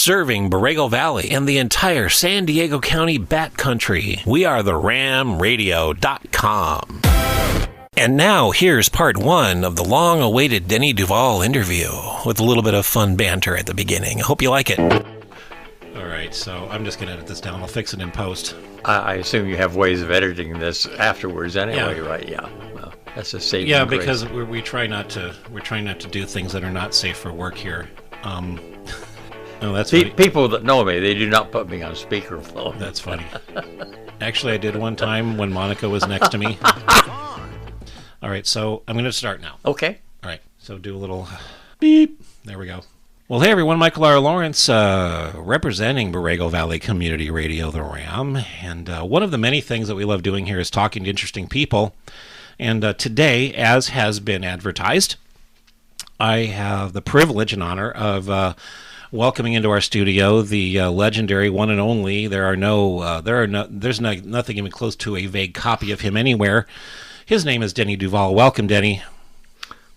serving Borrego Valley and the entire San Diego County backcountry. We are the ramradio.com. And now, here's part one of the long-awaited Denny Duvall interview with a little bit of fun banter at the beginning. I hope you like it. All right, so I'm just going to edit this down. I'll fix it in post. I assume you have ways of editing this afterwards anyway, right? Yeah. Well, that's a saving grace. Because we try not to do things that are not safe for work here. No, that's funny. People that know me, they do not put me on speakerphone. That's funny. Actually, I did one time when Monica was next to me. All right, so I'm going to start now. Okay. All right, so do a little beep. There we go. Well, hey, everyone. Michael R. Lawrence, representing Borrego Valley Community Radio, the RAM. And one of the many things that we love doing here is talking to interesting people. And today, as has been advertised, I have the privilege and honor of welcoming into our studio the legendary one and only. There's nothing even close to a vague copy of him anywhere. His name is Denny Duvall. Welcome, Denny.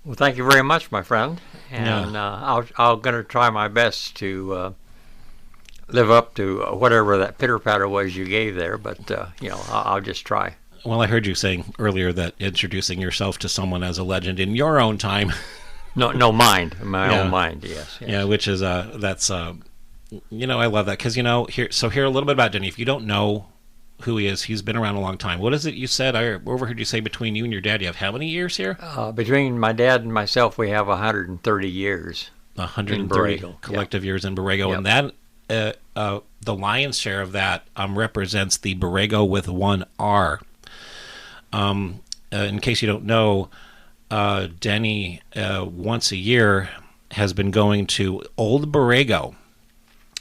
Well, thank you very much, my friend. And I'm going to try my best to live up to whatever that pitter-patter was you gave there, but, I'll just try. Well, I heard you saying earlier that introducing yourself to someone as a legend in your own time. My own mind, yes. Yeah, which is, that's, I love that, because, here a little bit about Denny. If you don't know who he is, he's been around a long time. What is it you said? I overheard you say between you and your dad, you have how many years here? Between my dad and myself, we have 130 years. 130 collective years in Borrego. Yep. And that, the lion's share of that represents the Borrego with one R. In case you don't know, Denny, once a year, has been going to Old Borrego,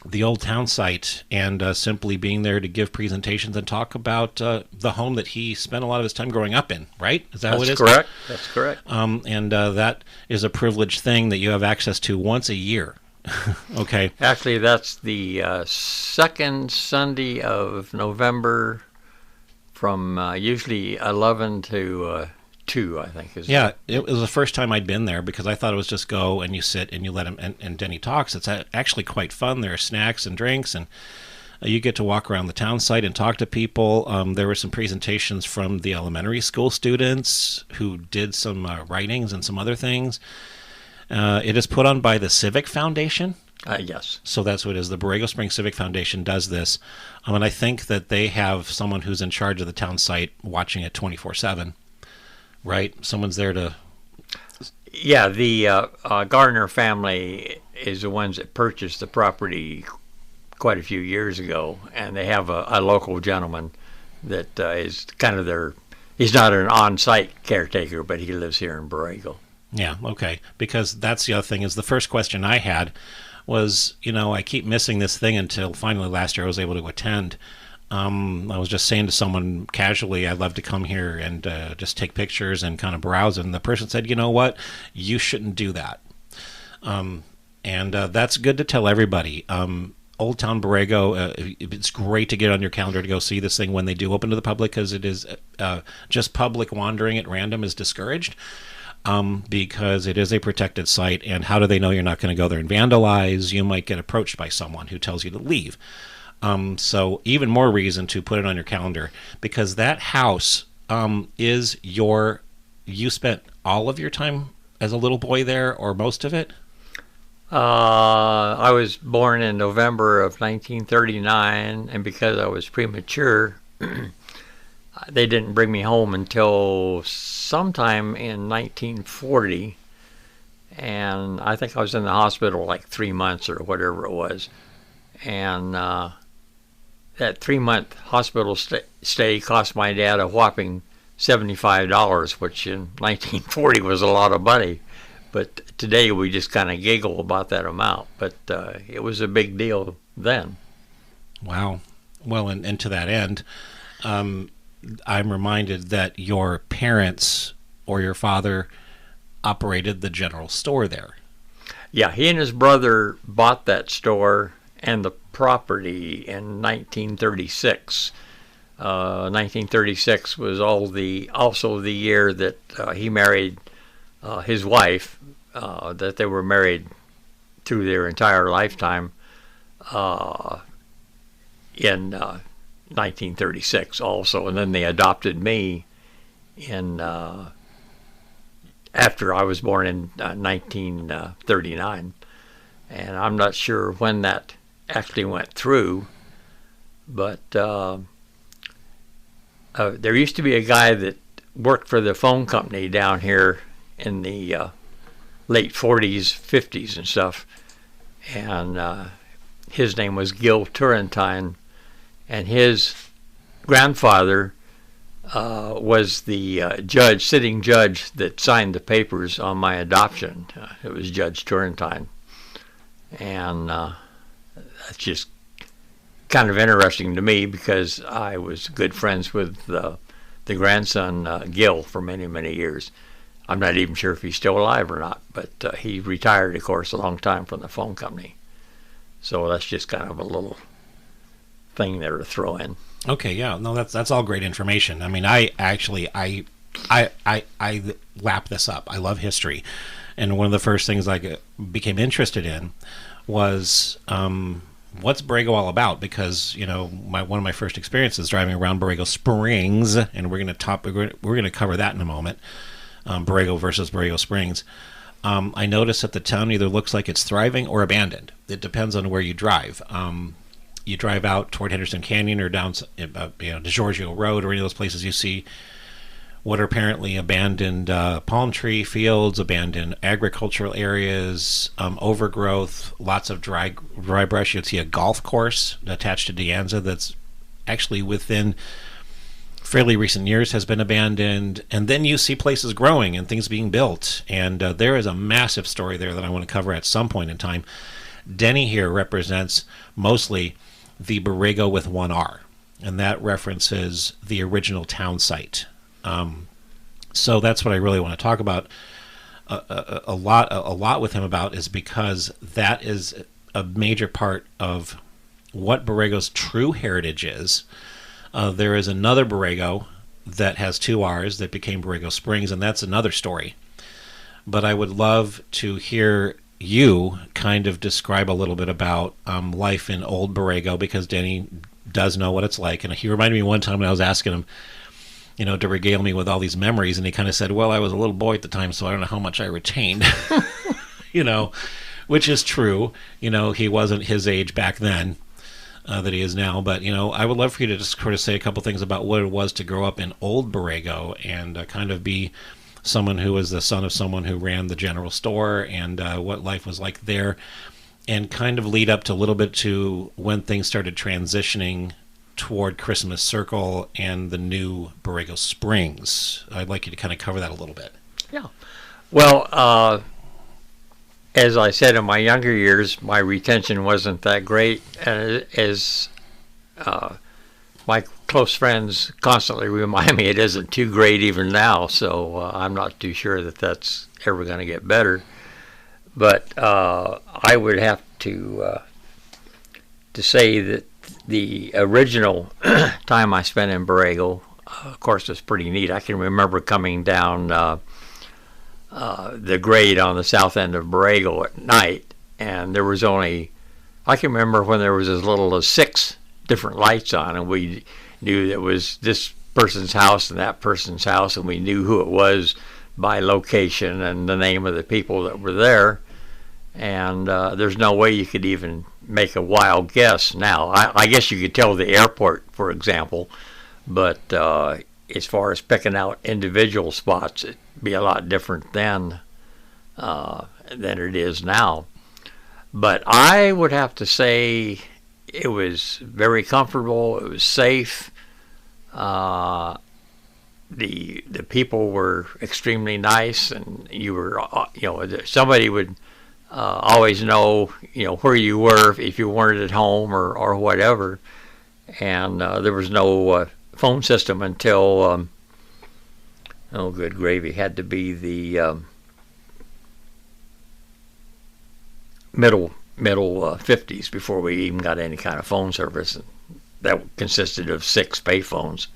the old town site, and simply being there to give presentations and talk about the home that he spent a lot of his time growing up in, right? Is that what it is? Correct. That's correct. And that is a privileged thing that you have access to once a year. Okay. Actually, that's the second Sunday of November from usually 11 to 2, I think. It was the first time I'd been there because I thought it was just go and you sit and you let him, and Denny talks. It's actually quite fun. There are snacks and drinks, and you get to walk around the town site and talk to people. There were some presentations from the elementary school students who did some writings and some other things. It is put on by the Civic Foundation. Yes. So that's what it is. The Borrego Springs Civic Foundation does this. And I think that they have someone who's in charge of the town site watching it 24/7. Right? Someone's there to... Yeah, the Gardner family is the ones that purchased the property quite a few years ago, and they have a local gentleman that is kind of he's not an on-site caretaker, but he lives here in Borrego. Yeah, okay. Because that's the other thing, is the first question I had was, I keep missing this thing until finally last year I was able to attend. I was just saying to someone casually, I'd love to come here and just take pictures and kind of browse. And the person said, you know what? You shouldn't do that. And that's good to tell everybody. Old Town Borrego, it's great to get on your calendar to go see this thing when they do open to the public, because it is just public wandering at random is discouraged. Because it is a protected site. And how do they know you're not going to go there and vandalize? You might get approached by someone who tells you to leave. So even more reason to put it on your calendar, because that house is you spent all of your time as a little boy there, or most of it? I was born in November of 1939, and because I was premature, they didn't bring me home until sometime in 1940, and I think I was in the hospital like 3 months or whatever it was, and that 3-month hospital stay cost my dad a whopping $75, which in 1940 was a lot of money. But today we just kind of giggle about that amount. But it was a big deal then. Wow. Well, and to that end, I'm reminded that your parents or your father operated the general store there. Yeah, he and his brother bought that store and the property in 1936. 1936 was also the year that he married his wife, that they were married through their entire lifetime. in 1936 also, and then they adopted me in after I was born in 1939, and I'm not sure when that actually went through, but there used to be a guy that worked for the phone company down here in the late 40s, 50s and stuff, and his name was Gil Turrentine, and his grandfather was the sitting judge that signed the papers on my adoption. It was Judge Turrentine, and that's just kind of interesting to me because I was good friends with the grandson, Gil, for many, many years. I'm not even sure if he's still alive or not, but he retired, of course, a long time from the phone company. So that's just kind of a little thing there to throw in. Okay, yeah, no, that's all great information. I mean, I lap this up. I love history, and one of the first things I became interested in was what's Borrego all about? Because one of my first experiences driving around Borrego Springs, and we're going to cover that in a moment. Borrego versus Borrego Springs. I notice that the town either looks like it's thriving or abandoned. It depends on where you drive. You drive out toward Henderson Canyon or down DeGiorgio Road or any of those places, you see what are apparently abandoned palm tree fields, abandoned agricultural areas, overgrowth, lots of dry brush. You'd see a golf course attached to De Anza that's actually within fairly recent years has been abandoned, and then you see places growing and things being built, and there is a massive story there that I want to cover at some point in time. Denny here represents mostly the Borego with one R, and that references the original town site. So that's what I really want to talk about a lot with him about, is because that is a major part of what Borrego's true heritage is. There is another Borrego that has two R's that became Borrego Springs, and that's another story. But I would love to hear you kind of describe a little bit about life in old Borrego, because Denny does know what it's like. And he reminded me one time when I was asking him, to regale me with all these memories, and he kind of said, well, I was a little boy at the time, so I don't know how much I retained, which is true. He wasn't his age back then. That he is now, but I would love for you to just sort of say a couple things about what it was to grow up in old Borrego and kind of be someone who was the son of someone who ran the general store, and what life was like there, and kind of lead up to a little bit to when things started transitioning toward Christmas Circle and the new Borrego Springs. I'd like you to kind of cover that a little bit. Yeah. Well, as I said, in my younger years, my retention wasn't that great, and as my close friends constantly remind me, it isn't too great even now, so I'm not too sure that that's ever going to get better. But I would have to say that the original time I spent in Borrego, of course, was pretty neat. I can remember coming down the grade on the south end of Borrego at night, and there was only, I can remember when there was as little as 6 different lights on, and we knew that it was this person's house and that person's house, and we knew who it was by location and the name of the people that were there, and there's no way you could even make a wild guess now. I guess you could tell the airport, for example, but as far as picking out individual spots, it'd be a lot different then than it is now. But I would have to say it was very comfortable. It was safe. The people were extremely nice, and you were, somebody would always know, where you were if you weren't at home or whatever. And there was no phone system until, oh, good gravy, had to be the middle 50s before we even got any kind of phone service. That consisted of 6 payphones,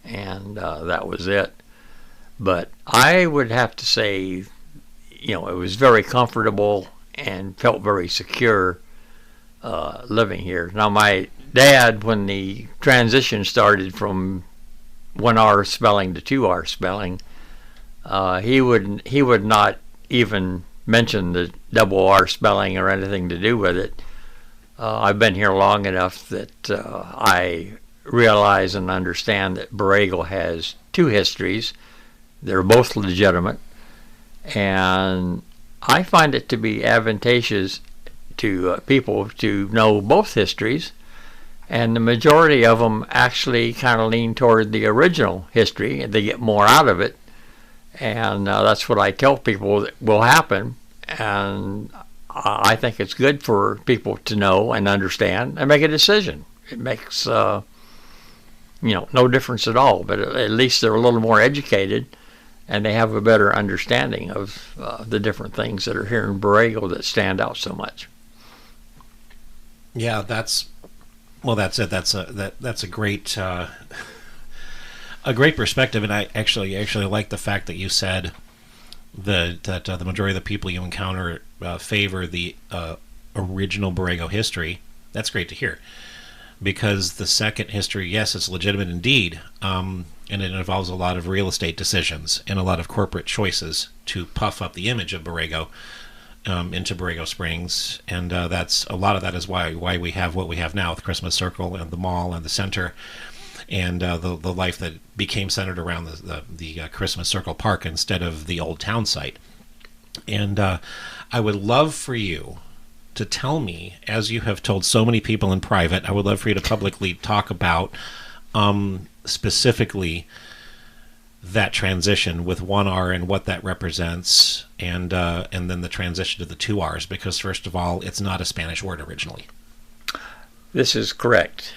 and that was it. But I would have to say, it was very comfortable and felt very secure. living here. Now, my dad, when the transition started from 1R spelling to 2R spelling, he would not even mention the double R spelling or anything to do with it. I've been here long enough that I realize and understand that Borrego has two histories. They're both legitimate, and I find it to be advantageous to people to know both histories, and the majority of them actually kind of lean toward the original history, and they get more out of it, and that's what I tell people that will happen, and I think it's good for people to know and understand and make a decision. It makes no difference at all, but at least they're a little more educated, and they have a better understanding of the different things that are here in Borrego that stand out so much. Yeah, that's it. That's a great perspective, and I actually like the fact that you said that the majority of the people you encounter favor the original Borrego history. That's great to hear, because the second history, yes, it's legitimate indeed, and it involves a lot of real estate decisions and a lot of corporate choices to puff up the image of Borrego into Borrego Springs, and that's a lot of that is why we have what we have now with Christmas Circle and the mall and the center, and the life that became centered around the Christmas Circle Park instead of the old town site. And I would love for you to tell me, as you have told so many people in private, I would love for you to publicly talk about specifically that transition with 1R and what that represents, and then the transition to the 2Rs, because first of all, it's not a Spanish word originally. This is correct.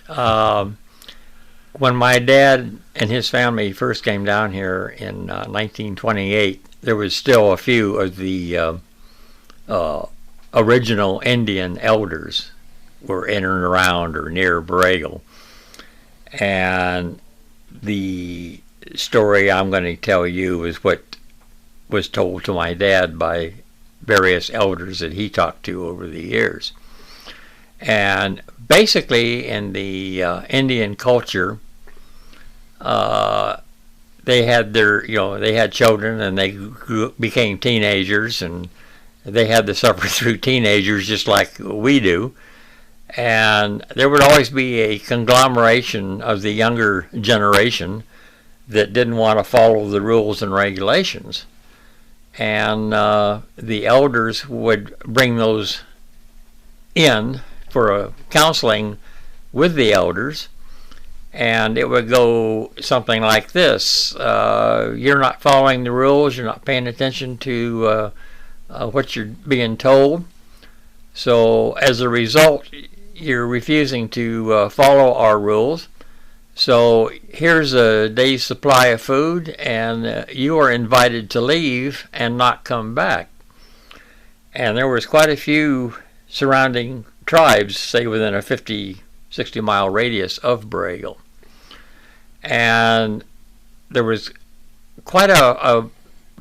When my dad and his family first came down here in 1928, there was still a few of the original Indian elders were in and around or near Borrego. And the story I'm going to tell you is what was told to my dad by various elders that he talked to over the years. And basically, in the Indian culture, they had they had children, and they became teenagers, and they had to suffer through teenagers just like we do. And there would always be a conglomeration of the younger generation that didn't want to follow the rules and regulations. And the elders would bring those in for a counseling with the elders, and it would go something like this: you're not following the rules, you're not paying attention to what you're being told, so as a result you're refusing to follow our rules, so here's a day's supply of food, and you are invited to leave and not come back. And there was quite a few surrounding tribes, say within a 50-60 mile radius of Borrego, and there was quite a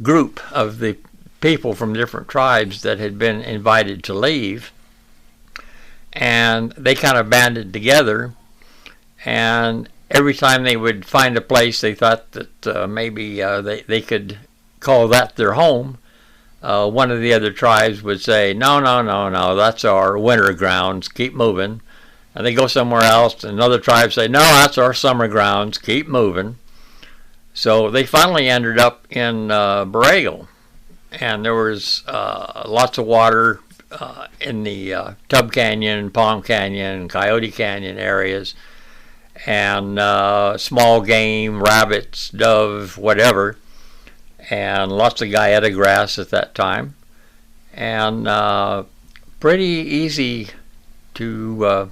group of the people from different tribes that had been invited to leave, and they kind of banded together, and every time they would find a place they thought that maybe they could call that their home, one of the other tribes would say, no, that's our winter grounds, keep moving. And they go somewhere else, and another tribe say, no, that's our summer grounds, keep moving. So they finally ended up in Borrego, and there was lots of water in the Tub Canyon, Palm Canyon, Coyote Canyon areas, and small game, rabbits, dove, whatever, and lots of guyetta grass at that time, and pretty easy to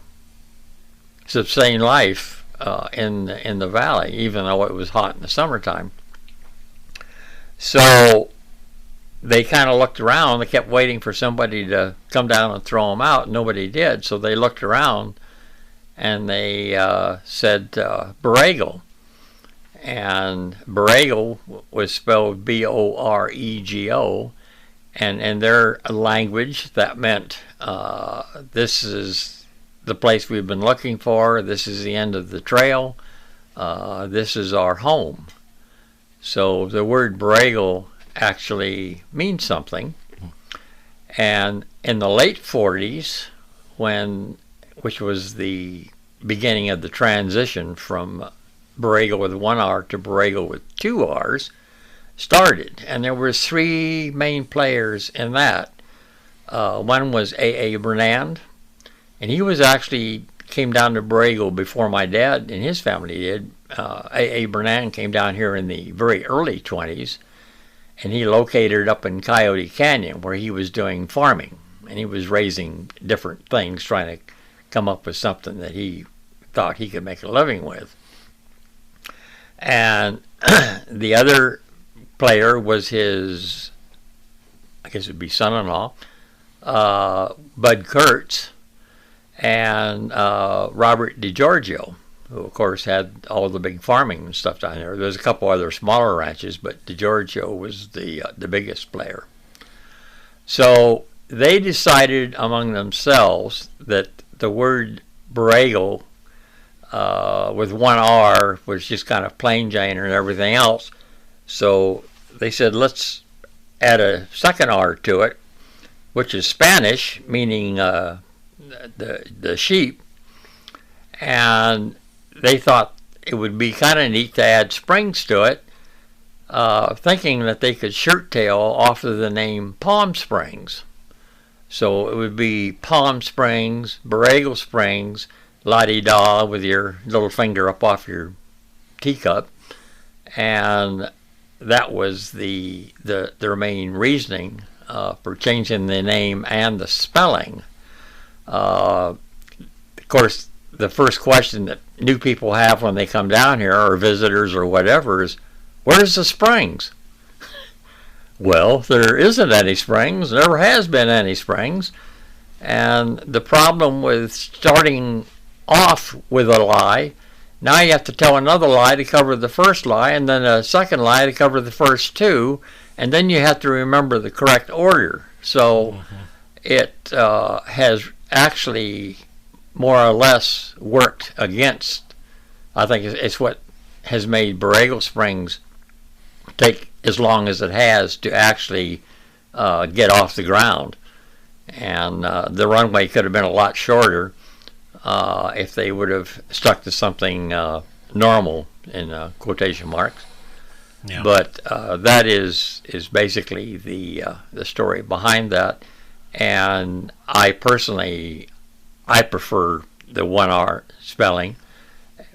sustain life in the valley, even though it was hot in the summertime. So they kind of looked around. They kept waiting for somebody to come down and throw them out. Nobody did, so they looked around, and they said Borrego. And Borrego was spelled B-O-R-E-G-O, and in their language that meant this is the place we've been looking for. This is the end of the trail. This is our home. So the word Borego actually means something. And in the late 40s, which was the beginning of the transition from Borrego with one R to Borrego with two R's, started. And there were three main players in that. One was A.A. Bernand, and he was actually came down to Borrego before my dad and his family did. A.A. Bernand came down here in the very early 20s, and he located up in Coyote Canyon where he was doing farming, and he was raising different things, trying to come up with something that he thought he could make a living with. And the other player was his, I guess it would be son-in-law, Bud Kurtz, and Robert DiGiorgio, who of course had all the big farming and stuff down there. There's a couple other smaller ranches, but DiGiorgio was the biggest player. So they decided among themselves that the word Borrego with one R was just kind of plain Jane and everything else. So they said, let's add a second R to it, which is Spanish, meaning the sheep. And they thought it would be kind of neat to add springs to it, thinking that they could shirt tail off of the name Palm Springs. So it would be Palm Springs, Borrego Springs, la-di-da with your little finger up off your teacup. And that was their main reasoning for changing the name and the spelling. Of course, the first question that new people have when they come down here, or visitors or whatever, is, where's the springs? Well, there isn't any springs, never has been any springs. And the problem with starting off with a lie, now you have to tell another lie to cover the first lie, and then a second lie to cover the first two, and then you have to remember the correct order. So it has actually more or less worked against, I think it's what has made Borrego Springs take as long as it has to actually get off the ground. And the runway could have been a lot shorter if they would have stuck to something normal, in quotation marks. Yeah. But that is basically the story behind that. And I personally, I prefer the one R spelling,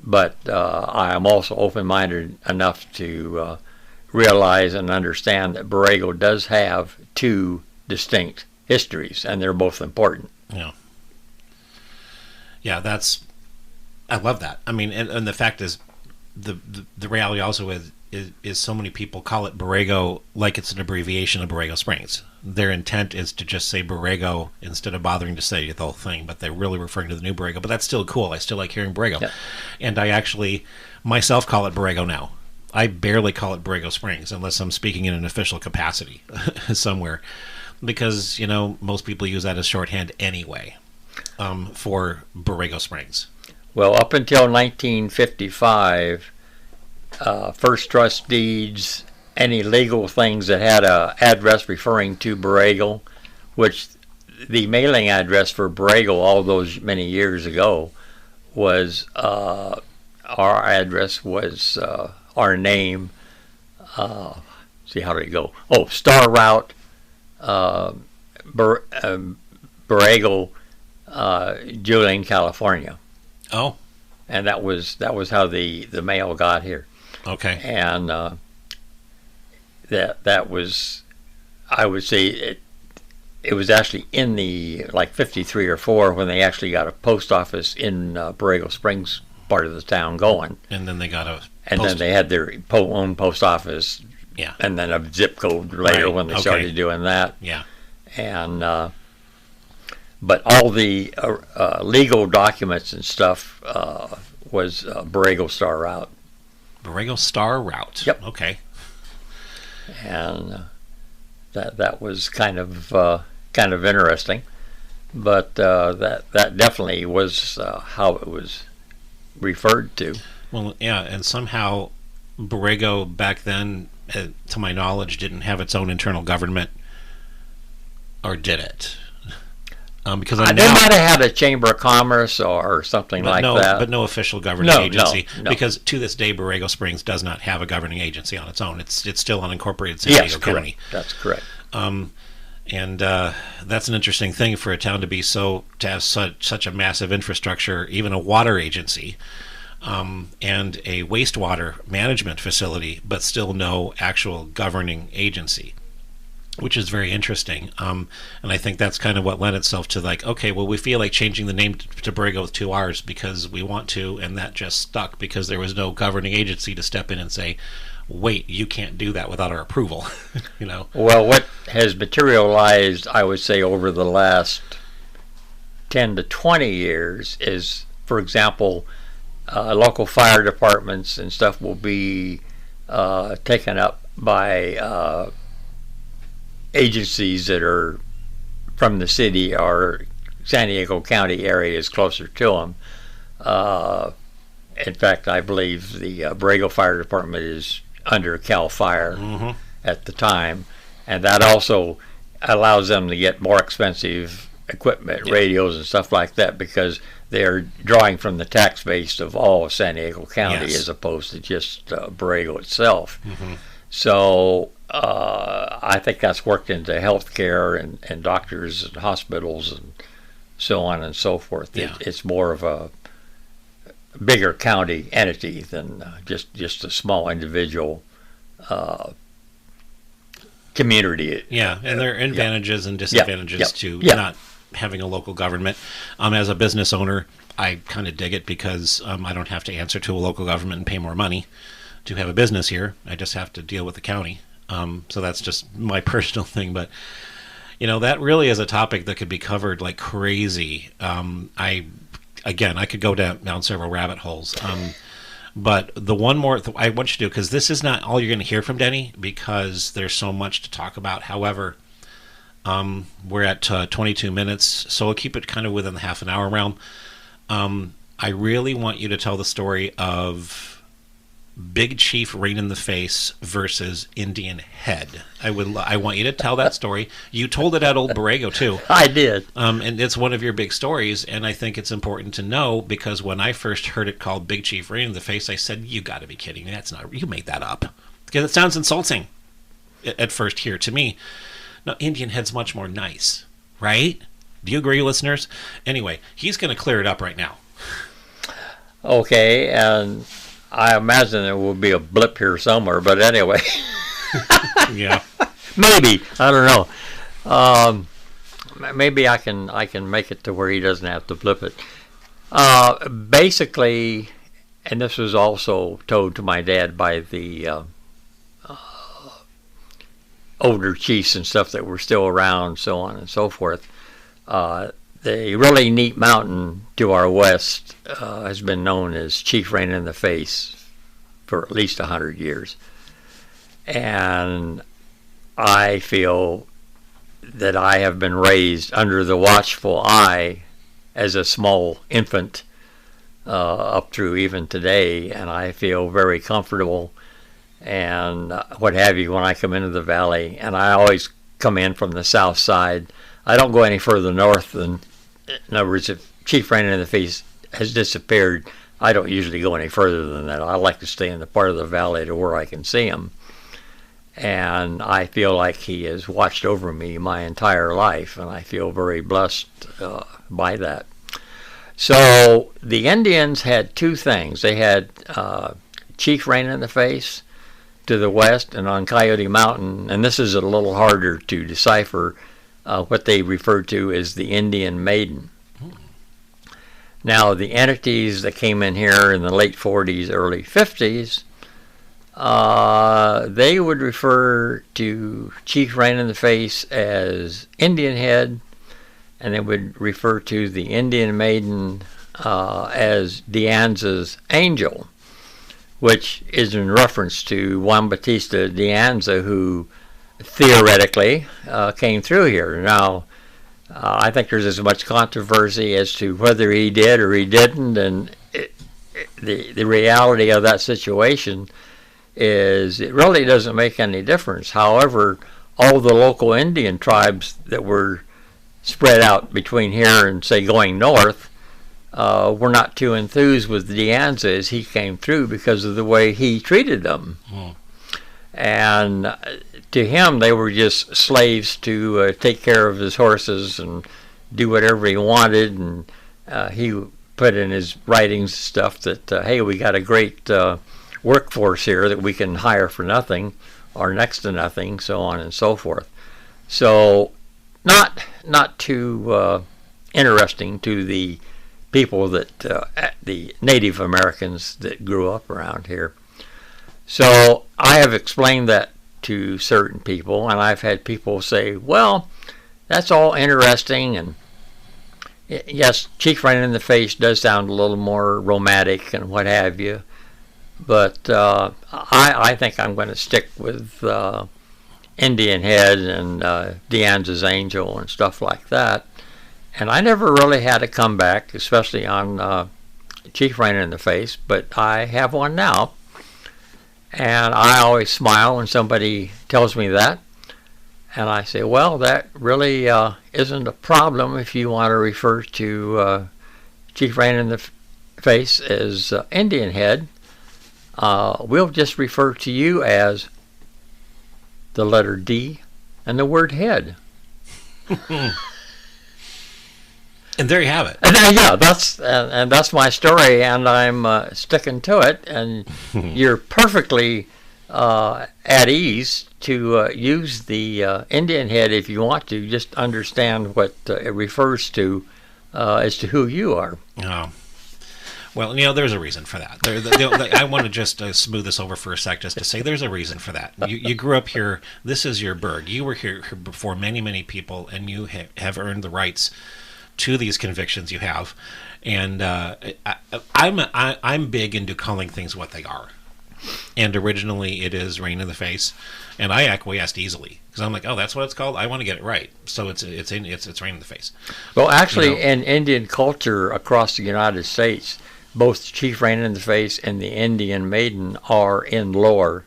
but I am also open-minded enough to realize and understand that Borrego does have two distinct histories, and they're both important. Yeah. Yeah, I love that. I mean, and the fact is, the reality also is so many people call it Borrego like it's an abbreviation of Borrego Springs. Their intent is to just say Borrego instead of bothering to say the whole thing, but they're really referring to the new Borrego. But that's still cool. I still like hearing Borrego. Yeah. And I actually myself call it Borrego now. I barely call it Borrego Springs unless I'm speaking in an official capacity somewhere, because, you know, most people use that as shorthand anyway for Borrego Springs. Well, up until 1955, first trust deeds, any legal things that had a address referring to Borrego, which the mailing address for Borrego all those many years ago was our address was our name. See, how did it go? Oh, Star Route, Borrego, Julian, California. Oh, and that was how the mail got here. Okay. And that was, I would say it was actually in the like 53 or 4 when they actually got a post office in Borrego Springs part of the town going. And then they got a then they had their own post office. Yeah. And then a zip code later when they started doing that. Yeah. And but all the legal documents and stuff was Borrego Star Route. Borrego Star Route. Yep. Okay. And that was kind of interesting. but that definitely was how it was referred to. Well, yeah, and somehow Borrego back then, to my knowledge, didn't have its own internal government, or did it? Because they might have had a chamber of commerce or something like that, but no official governing agency. No. Because to this day, Borrego Springs does not have a governing agency on its own. It's still unincorporated San Diego County. That's correct. And that's an interesting thing for a town to have such a massive infrastructure, even a water agency, and a wastewater management facility, but still no actual governing agency, which is very interesting. And I think that's kind of what lent itself to, like, okay, well, we feel like changing the name to Borrego with 2 R's because we want to, and that just stuck because there was no governing agency to step in and say, wait, you can't do that without our approval. Well, what has materialized, I would say, over the last 10 to 20 years is, for example, local fire departments and stuff will be taken up by agencies that are from the city or San Diego County area is closer to them. In fact, I believe the Borrego Fire Department is under Cal Fire at the time, and that also allows them to get more expensive equipment, radios and stuff like that, because they're drawing from the tax base of all of San Diego County as opposed to just Borrego itself. So I think that's worked into healthcare and doctors and hospitals and so on and so forth. It's more of a bigger county entity than just a small individual community. Yeah, and there are advantages and disadvantages to not having a local government. As a business owner, I kind of dig it because I don't have to answer to a local government and pay more money to have a business here. I just have to deal with the county. So that's just my personal thing. But, that really is a topic that could be covered like crazy. I could go down several rabbit holes. But the one more I want you to do, because this is not all you're going to hear from Denny, because there's so much to talk about. However, we're at 22 minutes, so we'll keep it kind of within the half an hour realm. I really want you to tell the story of Big Chief Rain in the Face versus Indian Head. I want you to tell that story. You told it at Old Borrego too. I did. And it's one of your big stories, and I think it's important to know, because when I first heard it called Big Chief Rain in the Face, I said, you got to be kidding me. You made that up. Because it sounds insulting at first here to me. No, Indian Head's much more nice, right? Do you agree, listeners? Anyway, he's going to clear it up right now. Okay, and I imagine there will be a blip here somewhere, but anyway. Yeah. Maybe. I don't know. Maybe I can make it to where he doesn't have to blip it. Basically, and this was also told to my dad by the older chiefs and stuff that were still around, so on and so forth. The really neat mountain to our west has been known as Chief Rain in the Face for at least 100 years. And I feel that I have been raised under the watchful eye as a small infant up through even today, and I feel very comfortable and what have you when I come into the valley. And I always come in from the south side. I don't go any further north than, in other words, if Chief Rain in the Face has disappeared, I don't usually go any further than that. I like to stay in the part of the valley to where I can see him. And I feel like he has watched over me my entire life, and I feel very blessed by that. So the Indians had two things. They had Chief Rain in the Face to the west, and on Coyote Mountain, and this is a little harder to decipher, what they referred to as the Indian Maiden. Now, the entities that came in here in the late 40s, early 50s, they would refer to Chief Rain in the Face as Indian Head, and they would refer to the Indian Maiden as De Anza's Angel, which is in reference to Juan Bautista de Anza, who theoretically came through here. Now, I think there's as much controversy as to whether he did or he didn't, and the reality of that situation is it really doesn't make any difference. However, all the local Indian tribes that were spread out between here and, say, going north, were not too enthused with De Anza as he came through because of the way he treated them. And to him, they were just slaves to take care of his horses and do whatever he wanted. And he put in his writings stuff that, hey, we got a great workforce here that we can hire for nothing or next to nothing, so on and so forth. So not too interesting to the people that the Native Americans that grew up around here. So I have explained that to certain people, and I've had people say, well, that's all interesting, and yes, Chief Rain in the Face does sound a little more romantic and what have you, but I think I'm going to stick with Indian Head and De Anza's Angel and stuff like that. And I never really had a comeback, especially on Chief Rain in the Face, but I have one now. And I always smile when somebody tells me that. And I say, well, that really isn't a problem if you want to refer to Chief Rain in the Face as Indian Head. We'll just refer to you as the letter D and the word head. And there you have it. And yeah, that's my story, and I'm sticking to it. And you're perfectly at ease to use the Indian Head if you want to. Just understand what it refers to as to who you are. Oh. Well, there's a reason for that. I want to just smooth this over for a sec, just to say there's a reason for that. You grew up here. This is your burg. You were here before many, many people, and you have earned the rights to these convictions you have. And I'm big into calling things what they are. And originally it is Rain in the Face, and I acquiesced easily because I'm like, oh, that's what it's called. I want to get it right, so it's Rain in the Face. Well, actually, in Indian culture across the United States, both Chief Rain in the Face and the Indian Maiden are in lore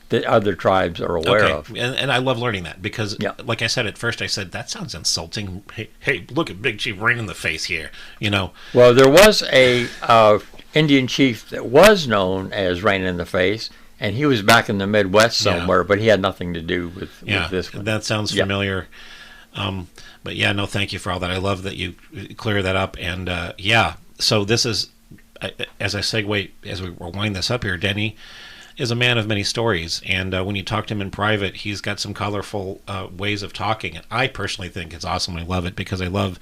that other tribes are aware of. And I love learning that because, like I said at first, I said, that sounds insulting. Hey, look at Big Chief Rain in the Face here, Well, there was a Indian chief that was known as Rain in the Face, and he was back in the Midwest somewhere, but he had nothing to do with this one. That sounds familiar. But no, thank you for all that. I love that you clear that up. And so this is, as I segue, as we wind this up here, Denny is a man of many stories, and when you talk to him in private, he's got some colorful ways of talking, and I personally think it's awesome. I love it because I love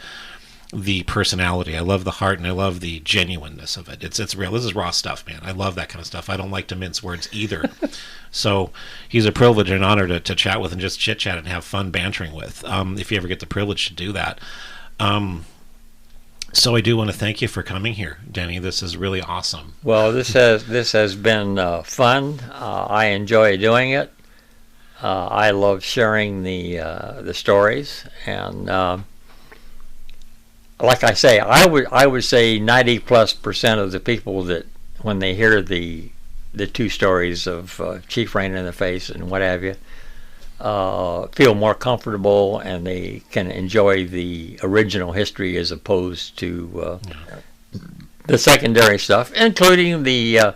the personality, I love the heart, and I love the genuineness of it. It's real. This is raw stuff, man. I love that kind of stuff. I don't like to mince words either. So he's a privilege and honor to chat with and just chit-chat and have fun bantering with, if you ever get the privilege to do that. So I do want to thank you for coming here, Denny. This is really awesome. Well, this has been fun. I enjoy doing it. I love sharing the stories, and like I say, I would say 90+% of the people that when they hear the two stories of Chief Rain in the Face and what have you, feel more comfortable, and they can enjoy the original history as opposed to the secondary stuff, including the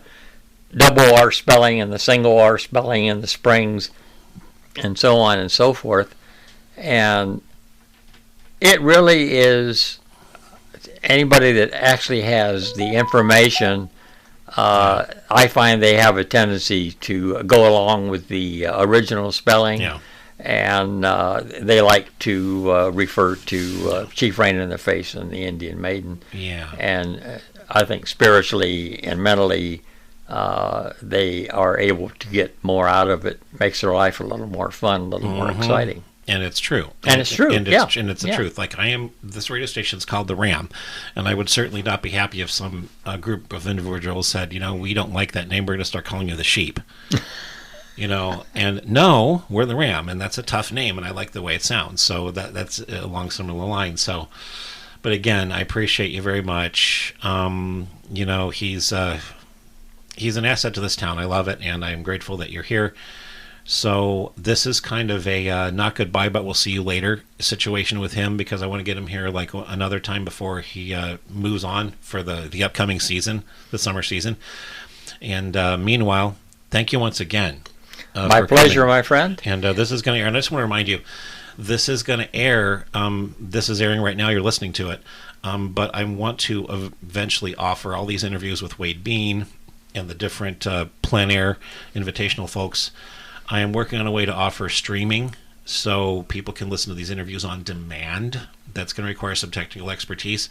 double R spelling and the single R spelling in the springs and so on and so forth. And it really is, anybody that actually has the information, I find they have a tendency to go along with the original spelling, and they like to refer to Chief Rain in the Face and the Indian Maiden. And I think spiritually and mentally, they are able to get more out of it. Makes their life a little more fun, a little more exciting. And it's true. And it's true. And it's the truth. Like, this radio station's called The Ram, and I would certainly not be happy if some group of individuals said, we don't like that name, we're going to start calling you the Sheep. And no, we're the Ram, and that's a tough name, and I like the way it sounds. So that's along similar lines. So, but again, I appreciate you very much. He's an asset to this town. I love it, and I'm grateful that you're here. So this is kind of a not goodbye, but we'll see you later situation with him, because I want to get him here like another time before he moves on for the upcoming season, the summer season. And meanwhile, thank you once again. My pleasure, my friend. And this is going to air. And I just want to remind you, this is going to air. This is airing right now. You're listening to it. But I want to eventually offer all these interviews with Wade Bean and the different plein air invitational folks. I am working on a way to offer streaming so people can listen to these interviews on demand. That's going to require some technical expertise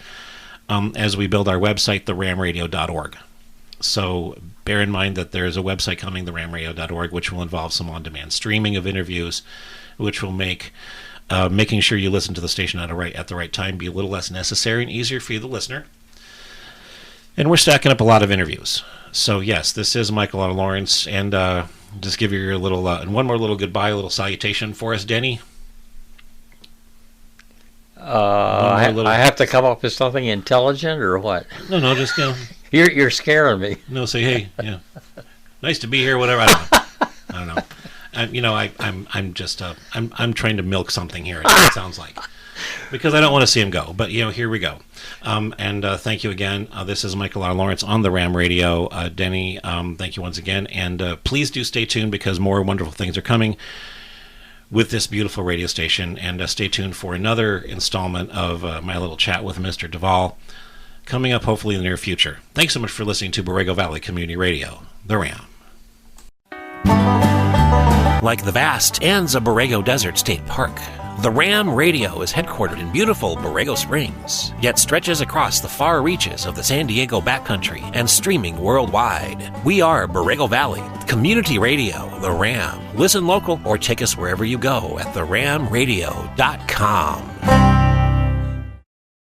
as we build our website, theramradio.org. So bear in mind that there is a website coming, theramradio.org, which will involve some on-demand streaming of interviews, which will make making sure you listen to the station at the right time be a little less necessary and easier for you, the listener. And we're stacking up a lot of interviews. So yes, this is Michael R. Lawrence, and just give you your little and one more little goodbye, a little salutation for us, Denny. I have to come up with something intelligent or what? No, just You're scaring me. No, say hey, yeah, nice to be here. Whatever. I don't know. I'm trying to milk something here. It sounds like, because I don't want to see him go. But here we go. And thank you again. This is Michael R. Lawrence on the Ram Radio. Denny, thank you once again. And please do stay tuned, because more wonderful things are coming with this beautiful radio station. And stay tuned for another installment of my little chat with Mr. Duvall, coming up hopefully in the near future. Thanks so much for listening to Borrego Valley Community Radio, the Ram. Like the vast Anza Borrego Desert State Park, the Ram Radio is headquartered in beautiful Borrego Springs, yet stretches across the far reaches of the San Diego backcountry and streaming worldwide. We are Borrego Valley Community Radio, the Ram. Listen local or take us wherever you go at theramradio.com.